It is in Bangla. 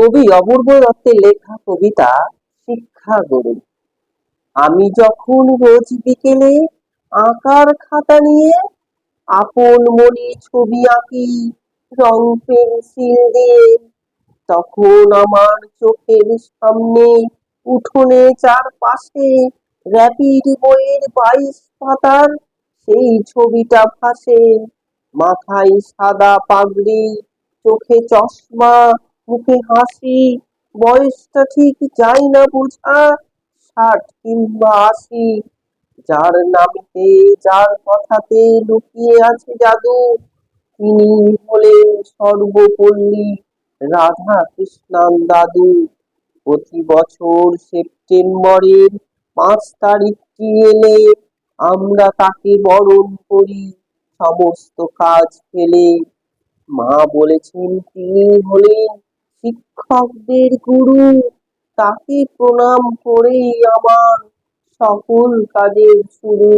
কবি অপূর্ব দত্তের লেখা কবিতা শিক্ষা গরু। আমি যখন রোজ বিকেলে আঁকার খাতা নিয়ে আপন মনে ছবি আঁকি রং পেন্সিল দিয়ে, তখন আমার চোখের সামনে উঠোনে চারপাশে র‍্যাপিড বইয়ের 22 পাতার সেই ছবিটা ভাসে। মাথায় সাদা পাগড়ি, চোখে চশমা, মুখে হাসি, বয়সটা ঠিক যায় না বোঝা, 60 কিংবা 80। যার নামেতে, যার কথাতে লুকিয়ে আছে জাদু, তিনি হলেন সর্বপল্লী রাধা কৃষ্ণান দাদু। প্রতি বছর সেপ্টেম্বরের 5 তারিখটি এলে আমরা তাকে বরণ করি সমস্ত কাজ ফেলে। মা বলেছেন তিনি হলেন শিক্ষকদের গুরু, তাকে প্রণাম করেই আমার সকল কাজের শুরু।